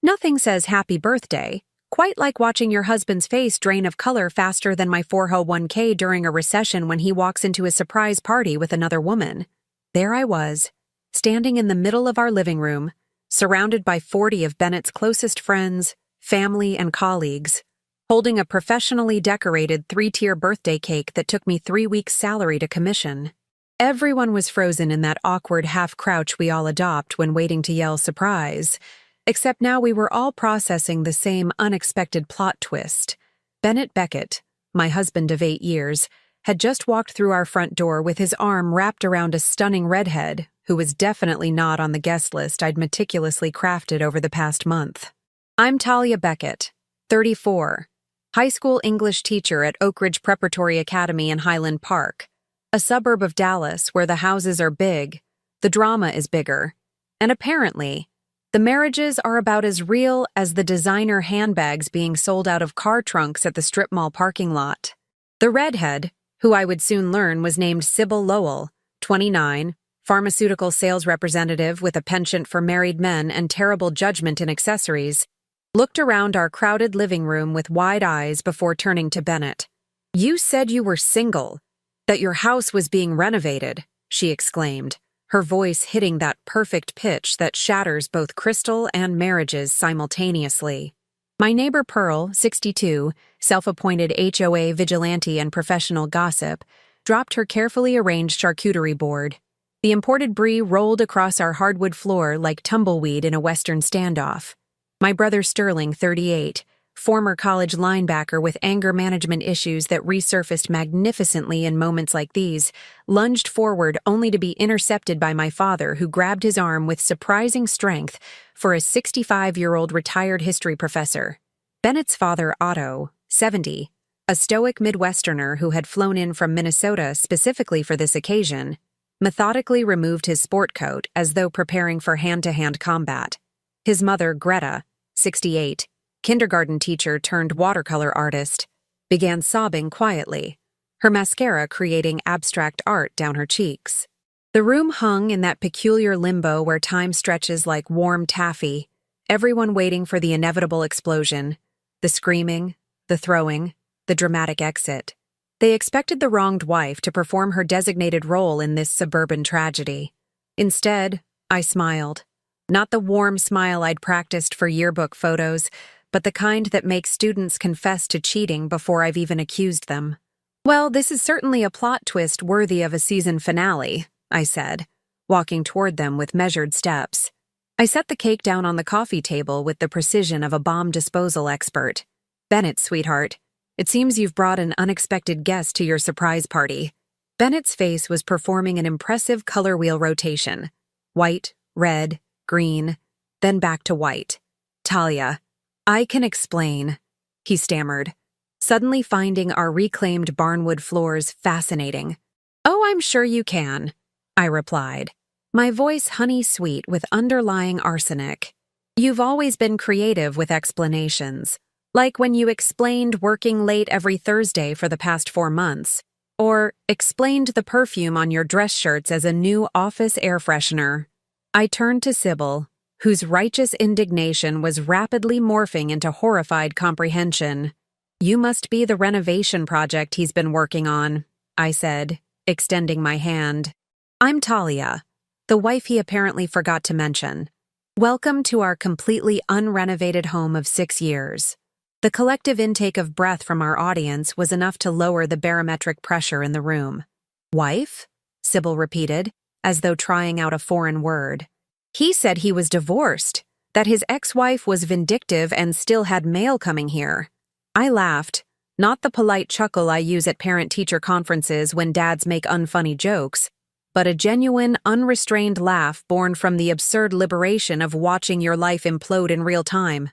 Nothing says happy birthday, quite like watching your husband's face drain of color faster than my 401k during a recession when he walks into a surprise party with another woman. There I was, standing in the middle of our living room, surrounded by 40 of Bennett's closest friends, family, and colleagues, holding a professionally decorated 3-tier birthday cake that took me 3 weeks' salary to commission. Everyone was frozen in that awkward half-crouch we all adopt when waiting to yell surprise, except now we were all processing the same unexpected plot twist. Bennett Beckett, my husband of 8 years, had just walked through our front door with his arm wrapped around a stunning redhead who was definitely not on the guest list I'd meticulously crafted over the past month. I'm Talia Beckett, 34, high school English teacher at Oak Ridge Preparatory Academy in Highland Park, a suburb of Dallas where the houses are big, the drama is bigger, and apparently, the marriages are about as real as the designer handbags being sold out of car trunks at the strip mall parking lot. The redhead, who I would soon learn was named Sybil Lowell, 29, pharmaceutical sales representative with a penchant for married men and terrible judgment in accessories, looked around our crowded living room with wide eyes before turning to Bennett. "You said you were single, that your house was being renovated," she exclaimed, her voice hitting that perfect pitch that shatters both crystal and marriages simultaneously. My neighbor Pearl, 62, self-appointed HOA vigilante and professional gossip, dropped her carefully arranged charcuterie board. The imported brie rolled across our hardwood floor like tumbleweed in a Western standoff. My brother Sterling, 38, former college linebacker with anger management issues that resurfaced magnificently in moments like these, lunged forward only to be intercepted by my father, who grabbed his arm with surprising strength for a 65-year-old retired history professor. Bennett's father, Otto, 70, a stoic Midwesterner who had flown in from Minnesota specifically for this occasion, methodically removed his sport coat as though preparing for hand-to-hand combat. His mother, Greta, 68, kindergarten teacher turned watercolor artist, began sobbing quietly, her mascara creating abstract art down her cheeks. The room hung in that peculiar limbo where time stretches like warm taffy, everyone waiting for the inevitable explosion, the screaming, the throwing, the dramatic exit. They expected the wronged wife to perform her designated role in this suburban tragedy. Instead, I smiled. Not the warm smile I'd practiced for yearbook photos, but the kind that makes students confess to cheating before I've even accused them. "Well, this is certainly a plot twist worthy of a season finale," I said, walking toward them with measured steps. I set the cake down on the coffee table with the precision of a bomb disposal expert. "Bennett, sweetheart, it seems you've brought an unexpected guest to your surprise party." Bennett's face was performing an impressive color wheel rotation. White, red, green, then back to white. "Talia, I can explain," he stammered, suddenly finding our reclaimed barnwood floors fascinating. "Oh, I'm sure you can," I replied, my voice honey-sweet with underlying arsenic. "You've always been creative with explanations, like when you explained working late every Thursday for the past 4 months, or explained the perfume on your dress shirts as a new office air freshener." I turned to Sybil, whose righteous indignation was rapidly morphing into horrified comprehension. "You must be the renovation project he's been working on," I said, extending my hand. "I'm Talia, the wife he apparently forgot to mention. Welcome to our completely unrenovated home of 6 years." The collective intake of breath from our audience was enough to lower the barometric pressure in the room. "Wife?" Sybil repeated, as though trying out a foreign word. "He said he was divorced, that his ex-wife was vindictive and still had mail coming here." I laughed, not the polite chuckle I use at parent-teacher conferences when dads make unfunny jokes, but a genuine, unrestrained laugh born from the absurd liberation of watching your life implode in real time.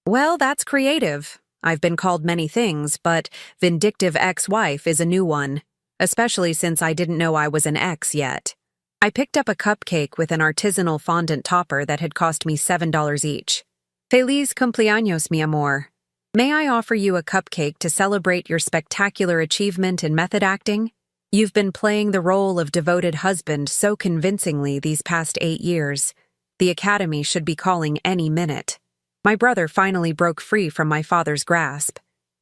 "Well, that's creative. I've been called many things, but vindictive ex-wife is a new one, especially since I didn't know I was an ex yet." I picked up a cupcake with an artisanal fondant topper that had cost me $7 each. "Feliz cumpleaños, mi amor. May I offer you a cupcake to celebrate your spectacular achievement in method acting? You've been playing the role of devoted husband so convincingly these past 8 years. The Academy should be calling any minute." My brother finally broke free from my father's grasp.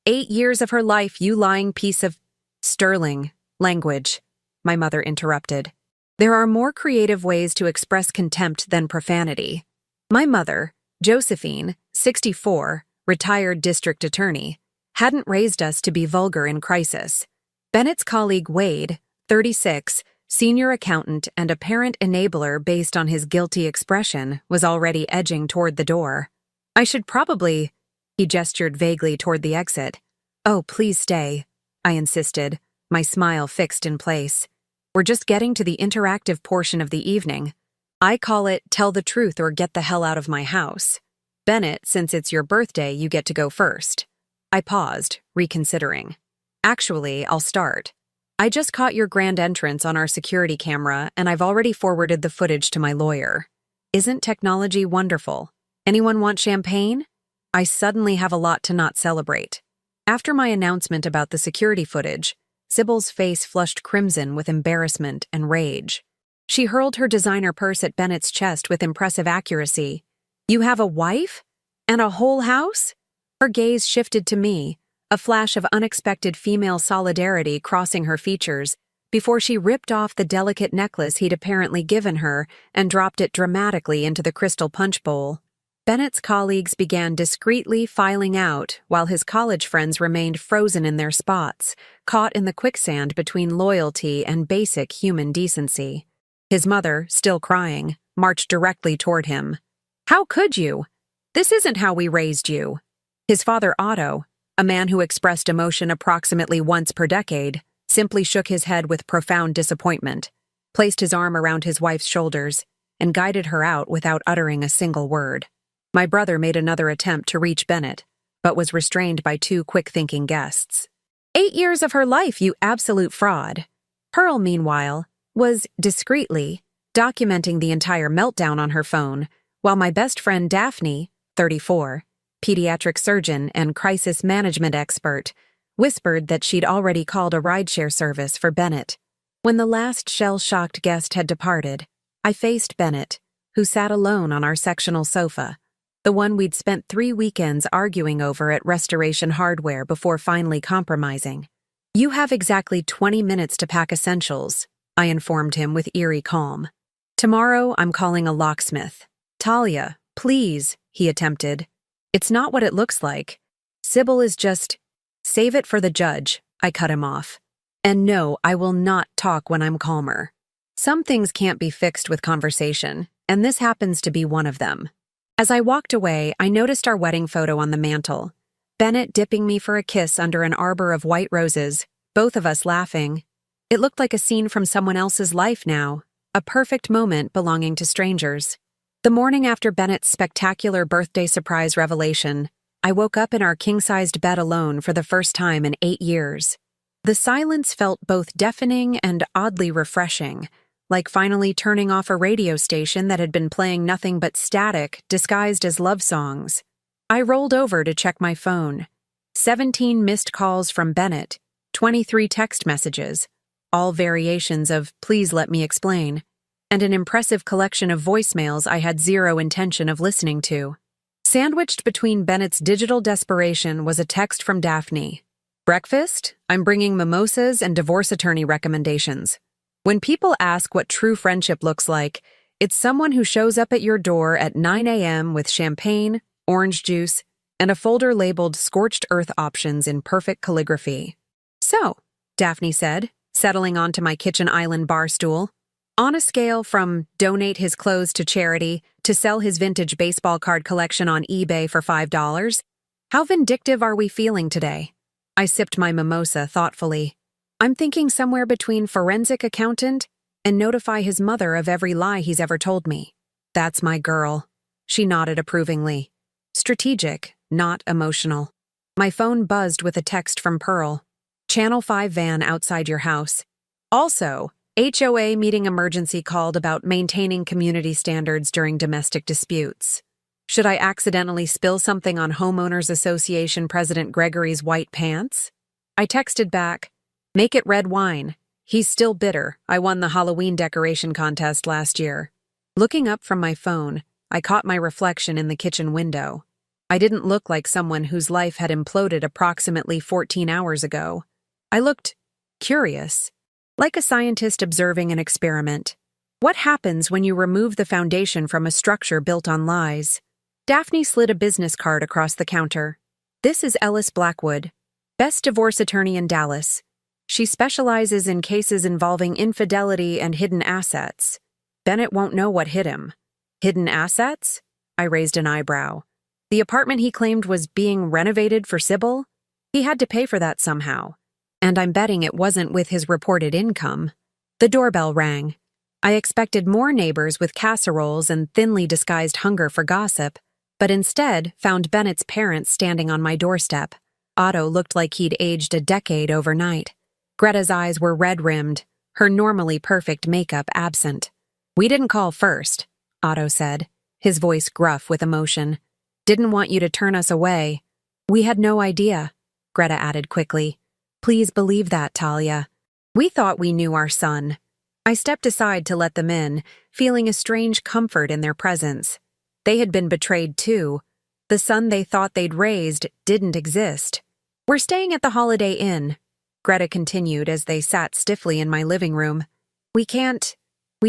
8 years of her life, you lying piece of sterling language, my mother interrupted. There are more creative ways to express contempt than profanity. My mother, Josephine, 64, retired district attorney, hadn't raised us to be vulgar in crisis. Bennett's colleague Wade, 36, senior accountant and apparent enabler based on his guilty expression, was already edging toward the door. I should probably... He gestured vaguely toward the exit. Oh, please stay, I insisted, my smile fixed in place. We're just getting to the interactive portion of the evening. I call it tell the truth or get the hell out of my house. Bennett, since it's your birthday, you get to go first. I paused, reconsidering. Actually, I'll start. I just caught your grand entrance on our security camera, and I've already forwarded the footage to my lawyer. Isn't technology wonderful? Anyone want champagne? I suddenly have a lot to not celebrate. After my announcement about the security footage, Sybil's face flushed crimson with embarrassment and rage. She hurled her designer purse at Bennett's chest with impressive accuracy. You have a wife? And a whole house? Her gaze shifted to me, a flash of unexpected female solidarity crossing her features, before she ripped off the delicate necklace he'd apparently given her and dropped it dramatically into the crystal punch bowl. Bennett's colleagues began discreetly filing out while his college friends remained frozen in their spots, caught in the quicksand between loyalty and basic human decency. His mother, still crying, marched directly toward him. How could you? This isn't how we raised you. His father, Otto, a man who expressed emotion approximately once per decade, simply shook his head with profound disappointment, placed his arm around his wife's shoulders, and guided her out without uttering a single word. My brother made another attempt to reach Bennett, but was restrained by two quick-thinking guests. 8 years of her life, you absolute fraud. Pearl, meanwhile, was discreetly documenting the entire meltdown on her phone, while my best friend Daphne, 34, pediatric surgeon and crisis management expert, whispered that she'd already called a rideshare service for Bennett. When the last shell-shocked guest had departed, I faced Bennett, who sat alone on our sectional sofa, the one we'd spent 3 weekends arguing over at Restoration Hardware before finally compromising. You have exactly 20 minutes to pack essentials, I informed him with eerie calm. Tomorrow, I'm calling a locksmith. Talia, please, he attempted. It's not what it looks like. Sybil is just... Save it for the judge, I cut him off. And no, I will not talk when I'm calmer. Some things can't be fixed with conversation, and this happens to be one of them. As I walked away, I noticed our wedding photo on the mantel. Bennett dipping me for a kiss under an arbor of white roses, both of us laughing. It looked like a scene from someone else's life now, a perfect moment belonging to strangers. The morning after Bennett's spectacular birthday surprise revelation, I woke up in our king-sized bed alone for the first time in 8 years. The silence felt both deafening and oddly refreshing, like finally turning off a radio station that had been playing nothing but static disguised as love songs. I rolled over to check my phone. 17 missed calls from Bennett, 23 text messages, all variations of "please let me explain," and an impressive collection of voicemails I had zero intention of listening to. Sandwiched between Bennett's digital desperation was a text from Daphne. Breakfast? I'm bringing mimosas and divorce attorney recommendations. When people ask what true friendship looks like, it's someone who shows up at your door at 9 a.m. with champagne, orange juice, and a folder labeled scorched earth options in perfect calligraphy. So, Daphne said, settling onto my kitchen island bar stool, on a scale from donate his clothes to charity to sell his vintage baseball card collection on eBay for $5, how vindictive are we feeling today? I sipped my mimosa thoughtfully. I'm thinking somewhere between forensic accountant and notify his mother of every lie he's ever told me. That's my girl. She nodded approvingly. Strategic, not emotional. My phone buzzed with a text from Pearl. Channel 5 van outside your house. Also, HOA meeting emergency called about maintaining community standards during domestic disputes. Should I accidentally spill something on Homeowners Association President Gregory's white pants? I texted back, make it red wine. He's still bitter. I won the Halloween decoration contest last year. Looking up from my phone, I caught my reflection in the kitchen window. I didn't look like someone whose life had imploded approximately 14 hours ago. I looked curious, like a scientist observing an experiment. What happens when you remove the foundation from a structure built on lies? Daphne slid a business card across the counter. This is Ellis Blackwood, best divorce attorney in Dallas. She specializes in cases involving infidelity and hidden assets. Bennett won't know what hit him. Hidden assets? I raised an eyebrow. The apartment he claimed was being renovated for Sybil? He had to pay for that somehow. And I'm betting it wasn't with his reported income. The doorbell rang. I expected more neighbors with casseroles and thinly disguised hunger for gossip, but instead found Bennett's parents standing on my doorstep. Otto looked like he'd aged a decade overnight. Greta's eyes were red-rimmed, her normally perfect makeup absent. "We didn't call first," Otto said, his voice gruff with emotion. "Didn't want you to turn us away." "We had no idea," Greta added quickly. "Please believe that, Talia. We thought we knew our son." I stepped aside to let them in, feeling a strange comfort in their presence. They had been betrayed too. The son they thought they'd raised didn't exist. "We're staying at the Holiday Inn," Greta continued as they sat stiffly in my living room. We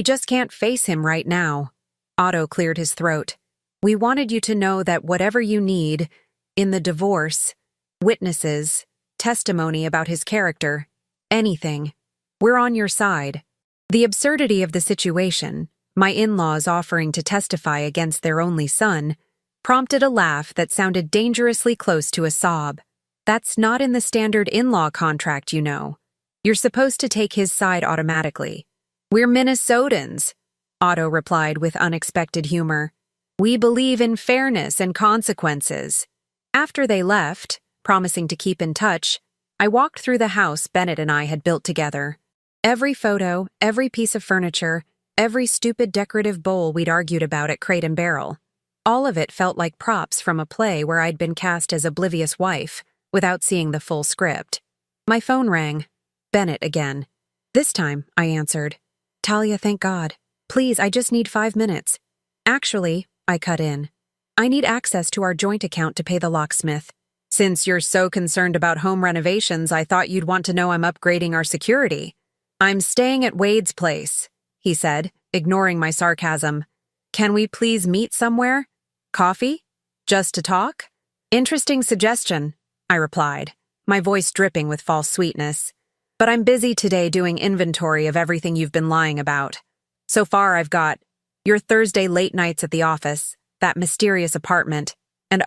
just can't face him right now." Otto cleared his throat. "We wanted you to know that whatever you need, in the divorce, witnesses, testimony about his character, anything, we're on your side." The absurdity of the situation, my in-laws offering to testify against their only son, prompted a laugh that sounded dangerously close to a sob. "That's not in the standard in-law contract, you know. You're supposed to take his side automatically." "We're Minnesotans," Otto replied with unexpected humor. "We believe in fairness and consequences." After they left, promising to keep in touch, I walked through the house Bennett and I had built together. Every photo, every piece of furniture, every stupid decorative bowl we'd argued about at Crate and Barrel. All of it felt like props from a play where I'd been cast as oblivious wife, without seeing the full script. My phone rang. Bennett again. This time, I answered. "Talia, thank God. Please, I just need 5 minutes." "Actually," I cut in, "I need access to our joint account to pay the locksmith. Since you're so concerned about home renovations, I thought you'd want to know I'm upgrading our security." "I'm staying at Wade's place," he said, ignoring my sarcasm. "Can we please meet somewhere? Coffee? Just to talk?" "Interesting suggestion," I replied, my voice dripping with false sweetness. "But I'm busy today doing inventory of everything you've been lying about. So far I've got your Thursday late nights at the office, that mysterious apartment, and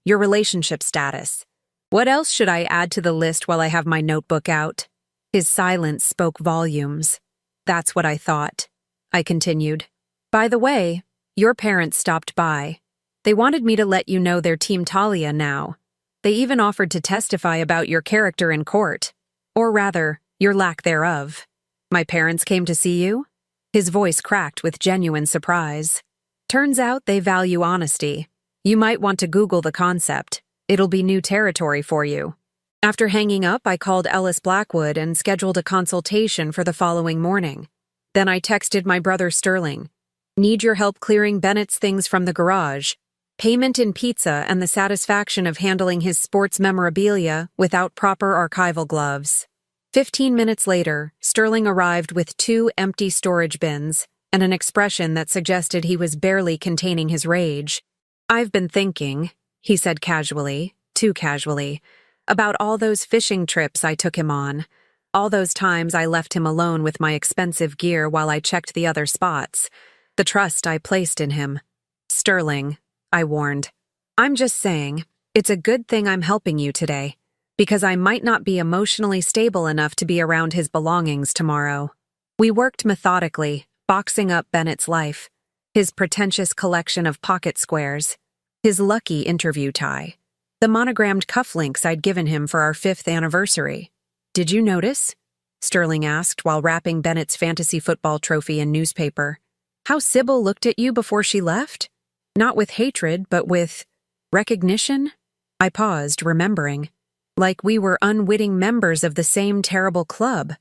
your relationship status. What else should I add to the list while I have my notebook out?" His silence spoke volumes. "That's what I thought," I continued. "By the way, your parents stopped by. They wanted me to let you know they're Team Talia now. They even offered to testify about your character in court. Or rather, your lack thereof." "My parents came to see you?" His voice cracked with genuine surprise. "Turns out they value honesty. You might want to Google the concept. It'll be new territory for you." After hanging up, I called Ellis Blackwood and scheduled a consultation for the following morning. Then I texted my brother Sterling. "Need your help clearing Bennett's things from the garage. Payment in pizza and the satisfaction of handling his sports memorabilia without proper archival gloves." 15 minutes later, Sterling arrived with 2 empty storage bins and an expression that suggested he was barely containing his rage. "I've been thinking," he said casually, too casually, "about all those fishing trips I took him on. All those times I left him alone with my expensive gear while I checked the other spots. The trust I placed in him." "Sterling," I warned, "I'm just saying, it's a good thing I'm helping you today, because I might not be emotionally stable enough to be around his belongings tomorrow." We worked methodically, boxing up Bennett's life, his pretentious collection of pocket squares, his lucky interview tie, the monogrammed cufflinks I'd given him for our 5th anniversary. "Did you notice?" Sterling asked while wrapping Bennett's fantasy football trophy in newspaper. "How Sybil looked at you before she left? Not with hatred, but with recognition?" I paused, remembering. "Like we were unwitting members of the same terrible club."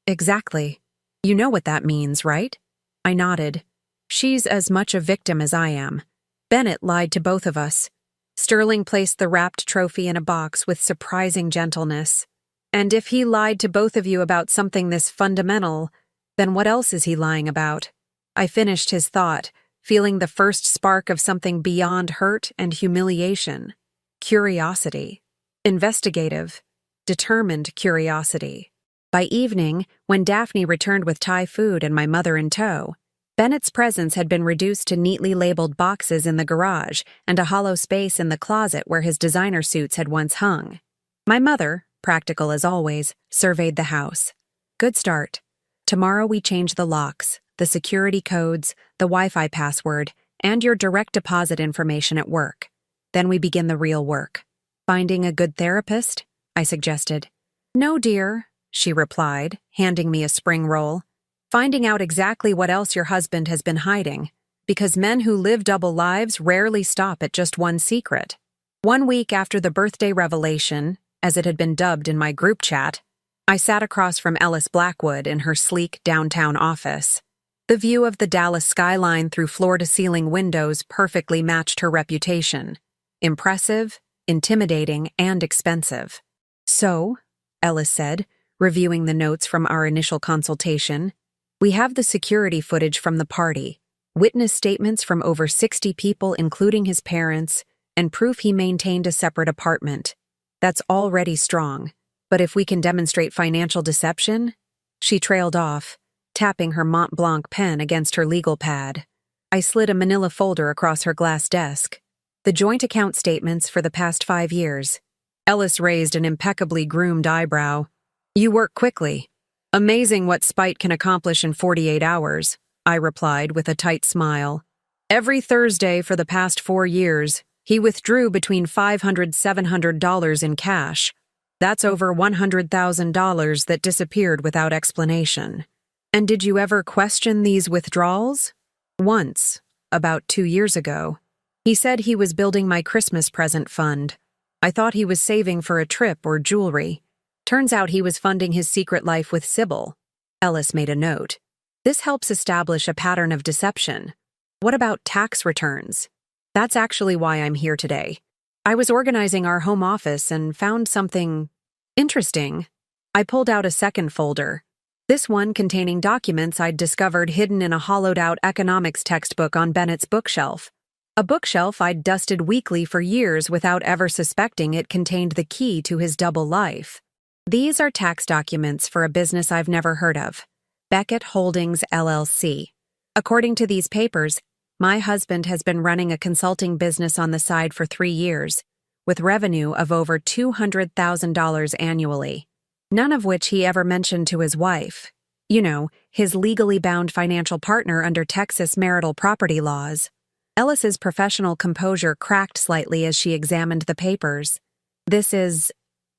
"Exactly. You know what that means, right?" I nodded. "She's as much a victim as I am. Bennett lied to both of us. Sterling placed the wrapped trophy in a box with surprising gentleness. And if he lied to both of you about something this fundamental, then what else is he lying about? I finished his thought, feeling the first spark of something beyond hurt and humiliation. Curiosity. Investigative, determined curiosity. By evening, when Daphne returned with Thai food and my mother in tow, Bennett's presence had been reduced to neatly labeled boxes in the garage and a hollow space in the closet where his designer suits had once hung. My mother, practical as always, surveyed the house. Good start. Tomorrow we change the locks, the security codes, the Wi-Fi password, and your direct deposit information at work. Then we begin the real work. Finding a good therapist? I suggested. No, dear, she replied, handing me a spring roll. Finding out exactly what else your husband has been hiding, because men who live double lives rarely stop at just one secret. 1 week after the birthday revelation, as it had been dubbed in my group chat, I sat across from Ellis Blackwood in her sleek downtown office. The view of the Dallas skyline through floor-to-ceiling windows perfectly matched her reputation. Impressive, intimidating, and expensive. So, Ellis said, reviewing the notes from our initial consultation, we have the security footage from the party, witness statements from over 60 people including his parents, and proof he maintained a separate apartment. That's already strong, but if we can demonstrate financial deception? She trailed off, tapping her Mont Blanc pen against her legal pad. I slid a manila folder across her glass desk. The joint account statements for the past 5 years. Ellis raised an impeccably groomed eyebrow. You work quickly. Amazing what spite can accomplish in 48 hours, I replied with a tight smile. Every Thursday for the past 4 years, he withdrew between $500–700 in cash. That's over $100,000 that disappeared without explanation. And did you ever question these withdrawals? Once, about 2 years ago. He said he was building my Christmas present fund. I thought he was saving for a trip or jewelry. Turns out he was funding his secret life with Sybil. Ellis made a note. This helps establish a pattern of deception. What about tax returns? That's actually why I'm here today. I was organizing our home office and found something interesting. I pulled out a second folder. This one containing documents I'd discovered hidden in a hollowed-out economics textbook on Bennett's bookshelf. A bookshelf I'd dusted weekly for years without ever suspecting it contained the key to his double life. These are tax documents for a business I've never heard of, Beckett Holdings, LLC. According to these papers, my husband has been running a consulting business on the side for 3 years, with revenue of over $200,000 annually, none of which he ever mentioned to his wife. You know, his legally bound financial partner under Texas marital property laws. Ellis's professional composure cracked slightly as she examined the papers. This is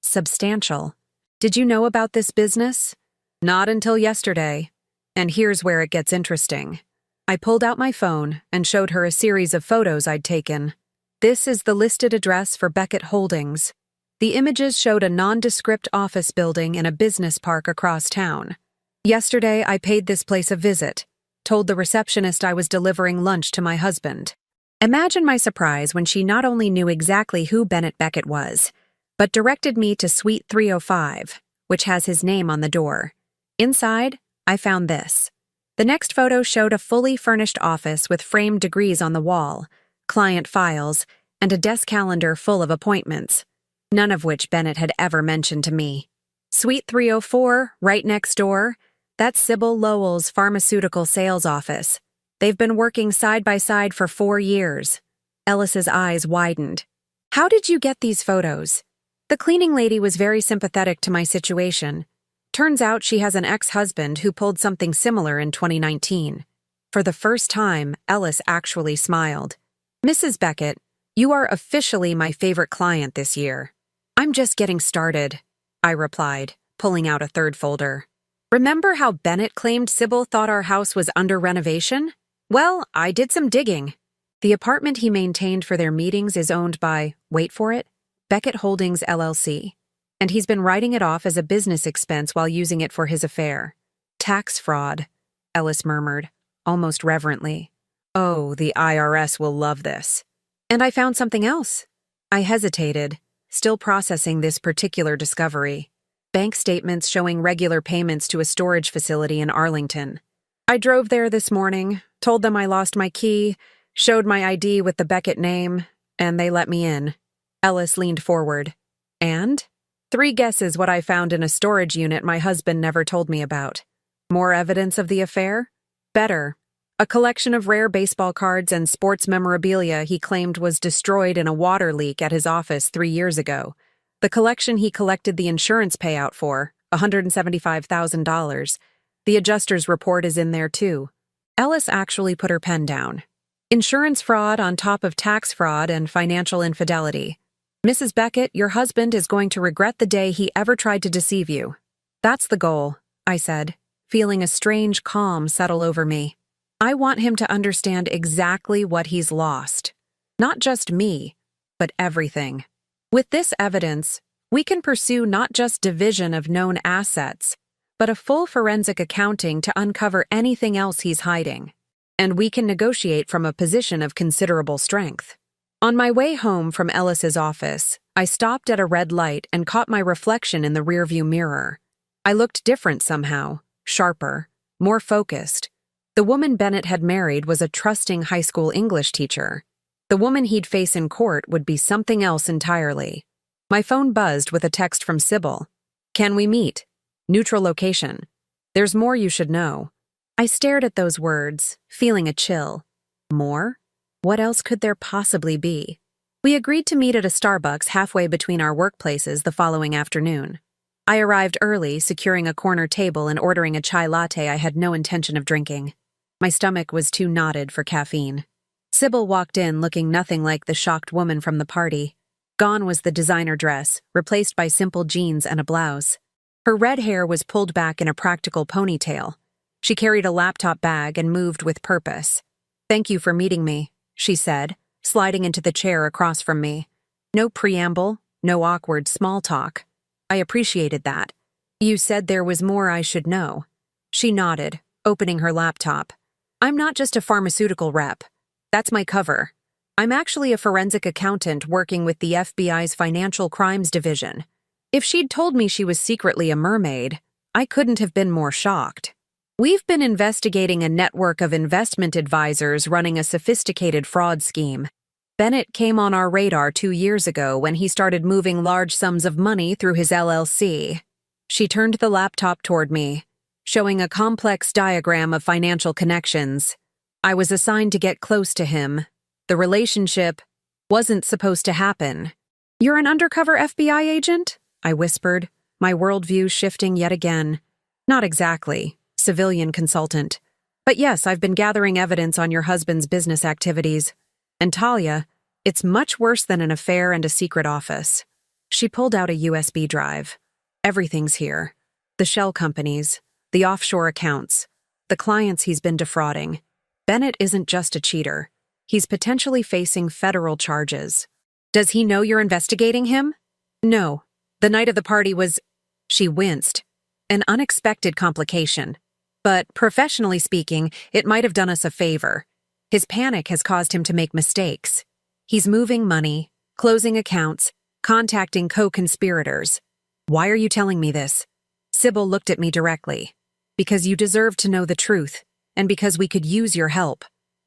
substantial. Did you know about this business? Not until yesterday. And here's where it gets interesting. I pulled out my phone and showed her a series of photos I'd taken. This is the listed address for Beckett Holdings. The images showed a nondescript office building in a business park across town. Yesterday, I paid this place a visit, told the receptionist I was delivering lunch to my husband. Imagine my surprise when she not only knew exactly who Bennett Beckett was, but directed me to Suite 305, which has his name on the door. Inside, I found this. The next photo showed a fully furnished office with framed degrees on the wall, client files, and a desk calendar full of appointments, none of which Bennett had ever mentioned to me. Suite 304, right next door, that's Sybil Lowell's pharmaceutical sales office. They've been working side by side for 4 years. Ellis's eyes widened. How did you get these photos? The cleaning lady was very sympathetic to my situation. Turns out she has an ex-husband who pulled something similar in 2019. For the first time, Ellis actually smiled. Mrs. Beckett, you are officially my favorite client this year. I'm just getting started, I replied, pulling out a third folder. Remember how Bennett claimed Sybil thought our house was under renovation? Well, I did some digging. The apartment he maintained for their meetings is owned by, wait for it, Beckett Holdings, LLC. And he's been writing it off as a business expense while using it for his affair. Tax fraud, Ellis murmured, almost reverently. Oh, the IRS will love this. And I found something else. I hesitated, still processing this particular discovery. Bank statements showing regular payments to a storage facility in Arlington. I drove there this morning, told them I lost my key, showed my ID with the Beckett name, and they let me in. Ellis leaned forward. And? 3 guesses what I found in a storage unit my husband never told me about. More evidence of the affair? Better. A collection of rare baseball cards and sports memorabilia he claimed was destroyed in a water leak at his office 3 years ago. The collection he collected the insurance payout for, $175,000. The adjuster's report is in there too. Ellis actually put her pen down. Insurance fraud on top of tax fraud and financial infidelity. Mrs. Beckett, your husband is going to regret the day he ever tried to deceive you. That's the goal, I said, feeling a strange calm settle over me. I want him to understand exactly what he's lost. Not just me, but everything. With this evidence, we can pursue not just division of known assets, but a full forensic accounting to uncover anything else he's hiding. And we can negotiate from a position of considerable strength. On my way home from Ellis's office, I stopped at a red light and caught my reflection in the rearview mirror. I looked different somehow, sharper, more focused. The woman Bennett had married was a trusting high school English teacher. The woman he'd face in court would be something else entirely. My phone buzzed with a text from Sybil. Can we meet? Neutral location. There's more you should know. I stared at those words, feeling a chill. More? What else could there possibly be? We agreed to meet at a Starbucks halfway between our workplaces the following afternoon. I arrived early, securing a corner table and ordering a chai latte I had no intention of drinking. My stomach was too knotted for caffeine. Sybil walked in looking nothing like the shocked woman from the party. Gone was the designer dress, replaced by simple jeans and a blouse. Her red hair was pulled back in a practical ponytail. She carried a laptop bag and moved with purpose. Thank you for meeting me, she said, sliding into the chair across from me. No preamble, no awkward small talk. I appreciated that. You said there was more I should know. She nodded, opening her laptop. I'm not just a pharmaceutical rep. That's my cover. I'm actually a forensic accountant working with the FBI's Financial Crimes Division. If she'd told me she was secretly a mermaid, I couldn't have been more shocked. We've been investigating a network of investment advisors running a sophisticated fraud scheme. Bennett came on our radar 2 years ago when he started moving large sums of money through his LLC. She turned the laptop toward me, showing a complex diagram of financial connections. I was assigned to get close to him. The relationship wasn't supposed to happen. You're an undercover FBI agent? I whispered, my worldview shifting yet again. Not exactly. Civilian consultant. But yes, I've been gathering evidence on your husband's business activities. And Talia, it's much worse than an affair and a secret office. She pulled out a USB drive. Everything's here. The shell companies, the offshore accounts, the clients he's been defrauding. Bennett isn't just a cheater. He's potentially facing federal charges. Does he know you're investigating him? No. The night of the party was... She winced. An unexpected complication. But professionally speaking, it might have done us a favor. His panic has caused him to make mistakes. He's moving money, closing accounts, contacting co-conspirators. Why are you telling me this? Sybil looked at me directly. Because you deserve to know the truth, and because we could use your help.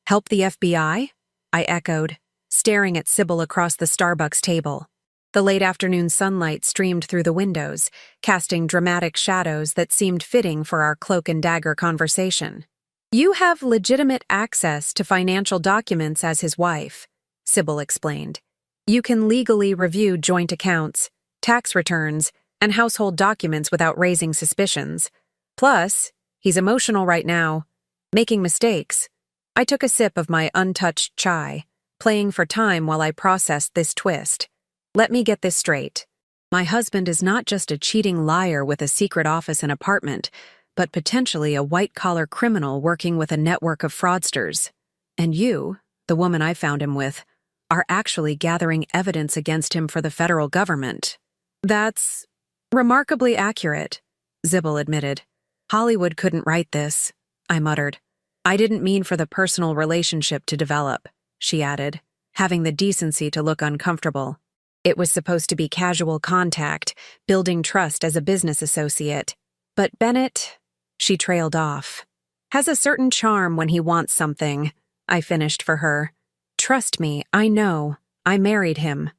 Help the FBI? I echoed, staring at Sybil across the Starbucks table. The late afternoon sunlight streamed through the windows, casting dramatic shadows that seemed fitting for our cloak and dagger conversation. You have legitimate access to financial documents as his wife, Sybil explained. You can legally review joint accounts, tax returns, and household documents without raising suspicions. Plus, he's emotional right now, making mistakes. I took a sip of my untouched chai, playing for time while I processed this twist. Let me get this straight. My husband is not just a cheating liar with a secret office and apartment, but potentially a white-collar criminal working with a network of fraudsters. And you, the woman I found him with, are actually gathering evidence against him for the federal government. That's remarkably accurate, Sybil admitted. Hollywood couldn't write this, I muttered. I didn't mean for the personal relationship to develop, she added, having the decency to look uncomfortable. It was supposed to be casual contact, building trust as a business associate. But Bennett, she trailed off, has a certain charm when he wants something, I finished for her. Trust me, I know. I married him.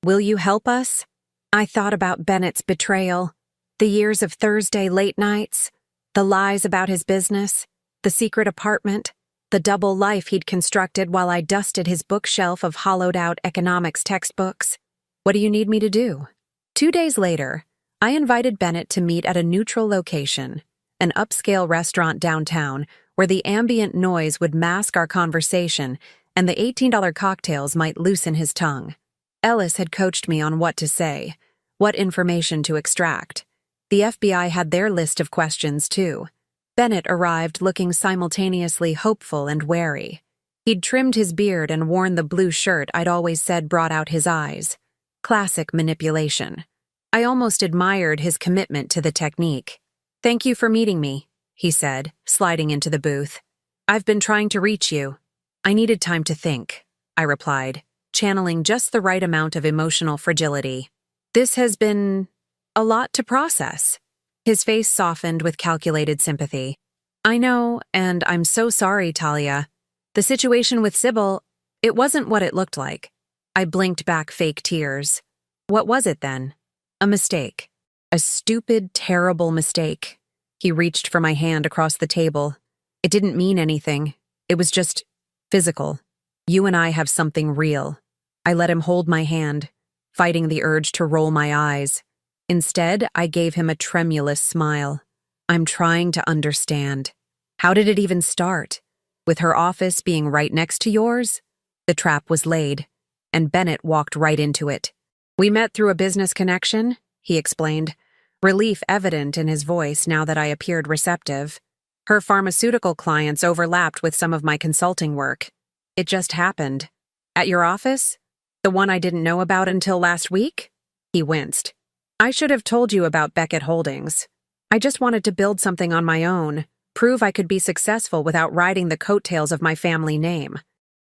Will you help us? I thought about Bennett's betrayal, the years of Thursday late nights, the lies about his business, the secret apartment, the double life he'd constructed while I dusted his bookshelf of hollowed-out economics textbooks. What do you need me to do? 2 days later, I invited Bennett to meet at a neutral location, an upscale restaurant downtown where the ambient noise would mask our conversation and the $18 cocktails might loosen his tongue. Ellis had coached me on what to say, what information to extract. The FBI had their list of questions, too. Bennett arrived looking simultaneously hopeful and wary. He'd trimmed his beard and worn the blue shirt I'd always said brought out his eyes. Classic manipulation. I almost admired his commitment to the technique. "Thank you for meeting me," he said, sliding into the booth. "I've been trying to reach you." "I needed time to think," I replied, channeling just the right amount of emotional fragility. "This has been a lot to process." His face softened with calculated sympathy. "I know, and I'm so sorry, Talia. The situation with Sybil, it wasn't what it looked like." I blinked back fake tears. "What was it then?" "A mistake. A stupid, terrible mistake." He reached for my hand across the table. "It didn't mean anything. It was just physical. You and I have something real." I let him hold my hand, fighting the urge to roll my eyes. Instead, I gave him a tremulous smile. "I'm trying to understand. How did it even start? With her office being right next to yours?" The trap was laid, and Bennett walked right into it. "We met through a business connection," he explained, relief evident in his voice now that I appeared receptive. "Her pharmaceutical clients overlapped with some of my consulting work. It just happened." "At your office? The one I didn't know about until last week?" He winced. "I should have told you about Beckett Holdings. I just wanted to build something on my own, prove I could be successful without riding the coattails of my family name."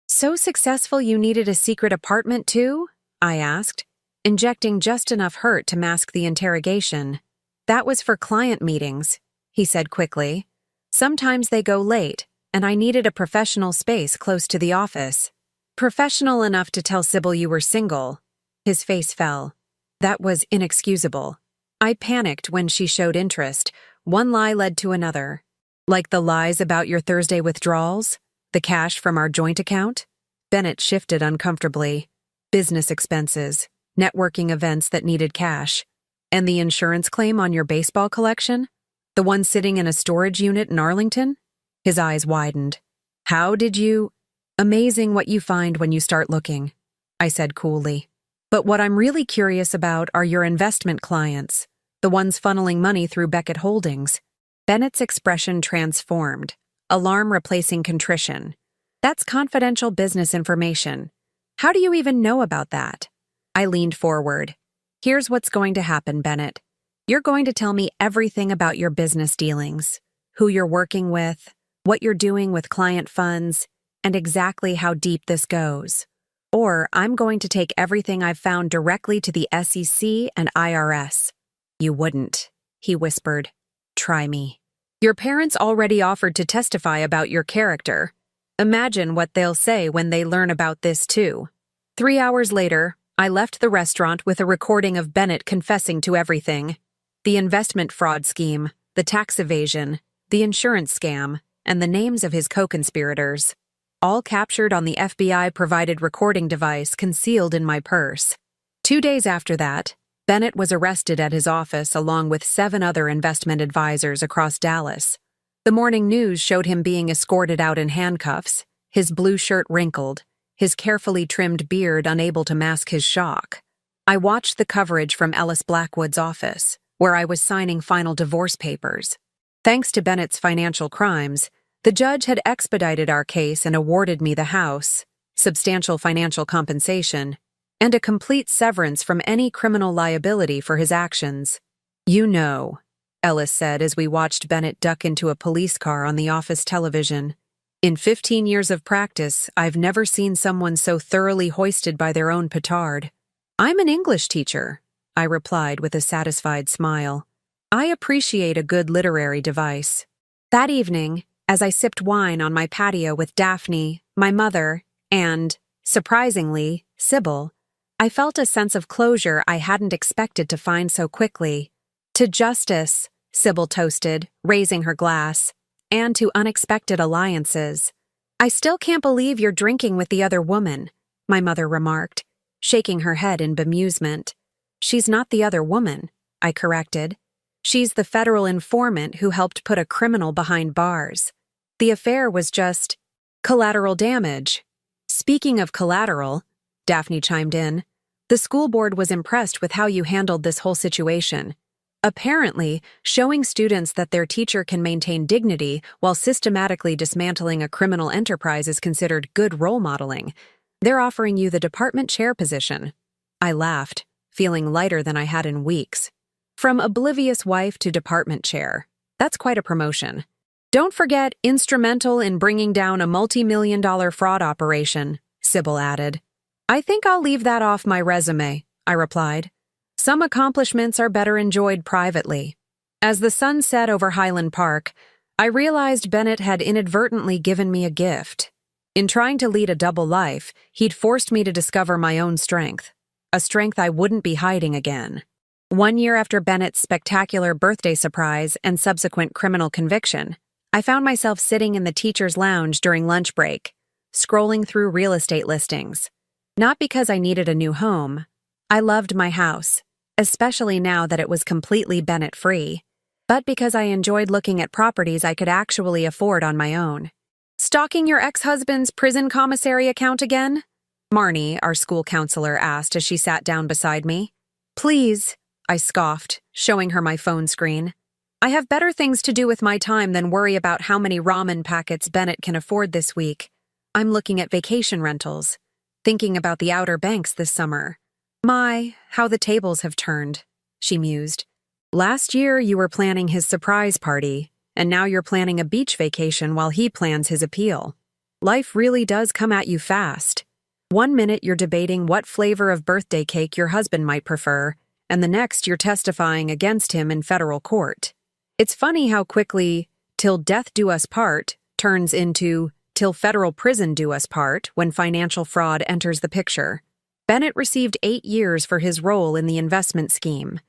"So successful you needed a secret apartment too?" I asked, injecting just enough hurt to mask the interrogation. "That was for client meetings," he said quickly. "Sometimes they go late, and I needed a professional space close to the office." "Professional enough to tell Sybil you were single." His face fell. That was inexcusable. I panicked when she showed interest. One lie led to another. "Like the lies about your Thursday withdrawals? The cash from our joint account?" Bennett shifted uncomfortably. "Business expenses, networking events that needed cash. And the insurance claim on your baseball collection? The one sitting in a storage unit in Arlington?" His eyes widened. "How did you—" "Amazing what you find when you start looking," I said coolly. "But what I'm really curious about are your investment clients, the ones funneling money through Beckett Holdings." Bennett's expression transformed, alarm replacing contrition. "That's confidential business information. How do you even know about that?" I leaned forward. "Here's what's going to happen, Bennett. You're going to tell me everything about your business dealings, who you're working with, what you're doing with client funds, and exactly how deep this goes. Or I'm going to take everything I've found directly to the SEC and IRS." "You wouldn't," he whispered. "Try me. Your parents already offered to testify about your character. Imagine what they'll say when they learn about this too." 3 hours later, I left the restaurant with a recording of Bennett confessing to everything. The investment fraud scheme, the tax evasion, the insurance scam, and the names of his co-conspirators. All captured on the FBI-provided recording device concealed in my purse. 2 days after that, Bennett was arrested at his office along with 7 other investment advisors across Dallas. The morning news showed him being escorted out in handcuffs, his blue shirt wrinkled, his carefully trimmed beard unable to mask his shock. I watched the coverage from Ellis Blackwood's office, where I was signing final divorce papers. Thanks to Bennett's financial crimes, the judge had expedited our case and awarded me the house, substantial financial compensation, and a complete severance from any criminal liability for his actions. "You know," Ellis said as we watched Bennett duck into a police car on the office television. "In 15 years of practice, I've never seen someone so thoroughly hoisted by their own petard. I'm an English teacher, I replied with a satisfied smile. I appreciate a good literary device. That evening, as I sipped wine on my patio with Daphne, my mother, and, surprisingly, Sybil, I felt a sense of closure I hadn't expected to find so quickly. To justice, Sybil toasted, raising her glass, and to unexpected alliances. I still can't believe you're drinking with the other woman, my mother remarked, shaking her head in bemusement. She's not the other woman, I corrected. She's the federal informant who helped put a criminal behind bars. The affair was just collateral damage. Speaking of collateral, Daphne chimed in, the school board was impressed with how you handled this whole situation. Apparently, showing students that their teacher can maintain dignity while systematically dismantling a criminal enterprise is considered good role modeling. They're offering you the department chair position. I laughed, feeling lighter than I had in weeks. From oblivious wife to department chair. That's quite a promotion. Don't forget, instrumental in bringing down a multi-million-dollar fraud operation, Sybil added. I think I'll leave that off my resume, I replied. Some accomplishments are better enjoyed privately. As the sun set over Highland Park, I realized Bennett had inadvertently given me a gift. In trying to lead a double life, he'd forced me to discover my own strength, a strength I wouldn't be hiding again. 1 year after Bennett's spectacular birthday surprise and subsequent criminal conviction, I found myself sitting in the teacher's lounge during lunch break, scrolling through real estate listings. Not because I needed a new home. I loved my house, especially now that it was completely Bennett-free, but because I enjoyed looking at properties I could actually afford on my own. Stalking your ex-husband's prison commissary account again? Marnie, our school counselor, asked as she sat down beside me. Please, I scoffed, showing her my phone screen. I have better things to do with my time than worry about how many ramen packets Bennett can afford this week. I'm looking at vacation rentals, thinking about the Outer Banks this summer. My, how the tables have turned, she mused. Last year you were planning his surprise party, and now you're planning a beach vacation while he plans his appeal. Life really does come at you fast. 1 minute you're debating what flavor of birthday cake your husband might prefer, and the next you're testifying against him in federal court. It's funny how quickly "till death do us part" turns into "till federal prison do us part" when financial fraud enters the picture. Bennett received 8 years for his role in the investment scheme.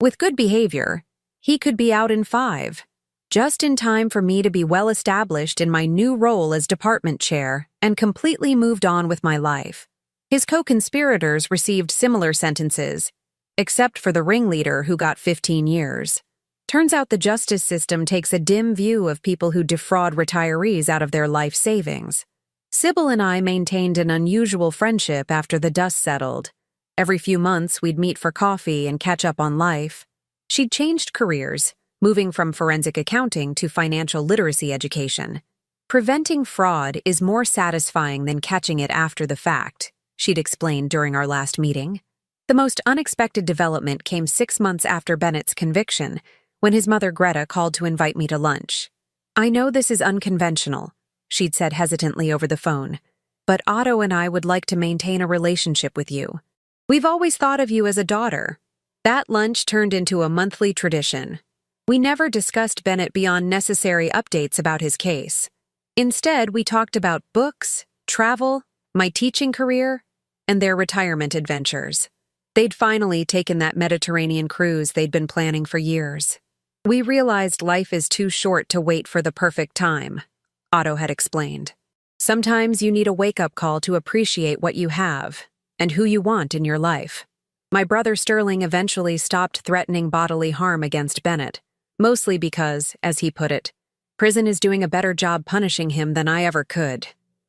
With good behavior, he could be out in 5, just in time for me to be well established in my new role as department chair and completely moved on with my life. His co-conspirators received similar sentences, except for the ringleader who got 15 years. Turns out the justice system takes a dim view of people who defraud retirees out of their life savings. Sybil and I maintained an unusual friendship after the dust settled. Every few months we'd meet for coffee and catch up on life. She'd changed careers, moving from forensic accounting to financial literacy education. Preventing fraud is more satisfying than catching it after the fact, she'd explained during our last meeting. The most unexpected development came 6 months after Bennett's conviction, when his mother Greta called to invite me to lunch. I know this is unconventional, she'd said hesitantly over the phone, but Otto and I would like to maintain a relationship with you. We've always thought of you as a daughter. That lunch turned into a monthly tradition. We never discussed Bennett beyond necessary updates about his case. Instead, we talked about books, travel, my teaching career, and their retirement adventures. They'd finally taken that Mediterranean cruise they'd been planning for years. We realized life is too short to wait for the perfect time, Otto had explained. Sometimes you need a wake-up call to appreciate what you have and who you want in your life. My brother Sterling eventually stopped threatening bodily harm against Bennett, mostly because, as he put it, prison is doing a better job punishing him than I ever could.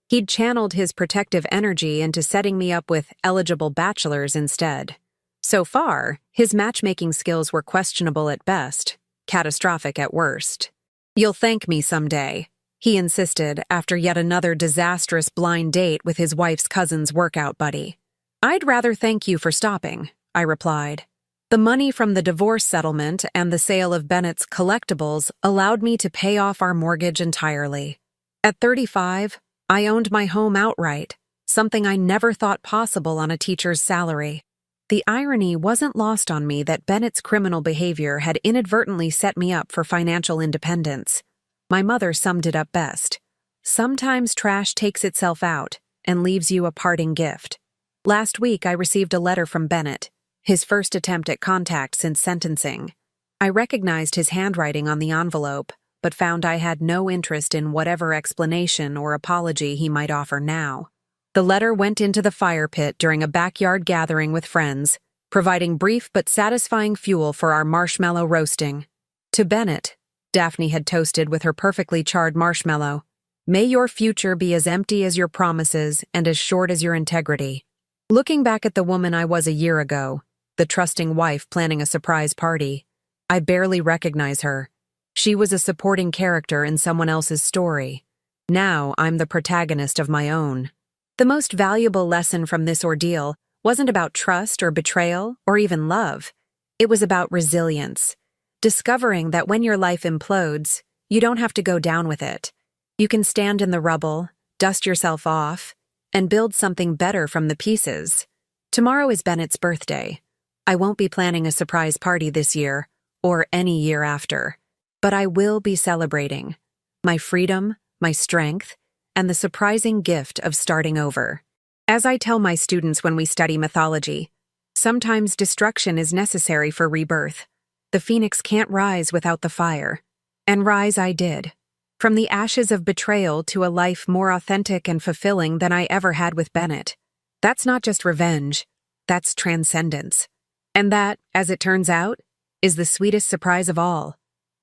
He'd channeled his protective energy into setting me up with eligible bachelors instead. So far, his matchmaking skills were questionable at best, catastrophic at worst. You'll thank me someday, he insisted after yet another disastrous blind date with his wife's cousin's workout buddy. I'd rather thank you for stopping, I replied. The money from the divorce settlement and the sale of Bennett's collectibles allowed me to pay off our mortgage entirely. At 35, I owned my home outright, something I never thought possible on a teacher's salary. The irony wasn't lost on me that Bennett's criminal behavior had inadvertently set me up for financial independence. My mother summed it up best. Sometimes trash takes itself out and leaves you a parting gift. Last week, I received a letter from Bennett, his first attempt at contact since sentencing. I recognized his handwriting on the envelope, but found I had no interest in whatever explanation or apology he might offer now. The letter went into the fire pit during a backyard gathering with friends, providing brief but satisfying fuel for our marshmallow roasting. To Bennett, Daphne had toasted with her perfectly charred marshmallow, "May your future be as empty as your promises and as short as your integrity." Looking back at the woman I was a year ago, the trusting wife planning a surprise party, I barely recognize her. She was a supporting character in someone else's story. Now I'm the protagonist of my own. The most valuable lesson from this ordeal wasn't about trust or betrayal or even love. It was about resilience. Discovering that when your life implodes, you don't have to go down with it. You can stand in the rubble, dust yourself off, and build something better from the pieces. Tomorrow is Bennett's birthday. I won't be planning a surprise party this year, or any year after. But I will be celebrating my freedom, my strength, and the surprising gift of starting over. As I tell my students when we study mythology, sometimes destruction is necessary for rebirth. The phoenix can't rise without the fire. And rise I did. From the ashes of betrayal to a life more authentic and fulfilling than I ever had with Bennett. That's not just revenge, that's transcendence. And that, as it turns out, is the sweetest surprise of all.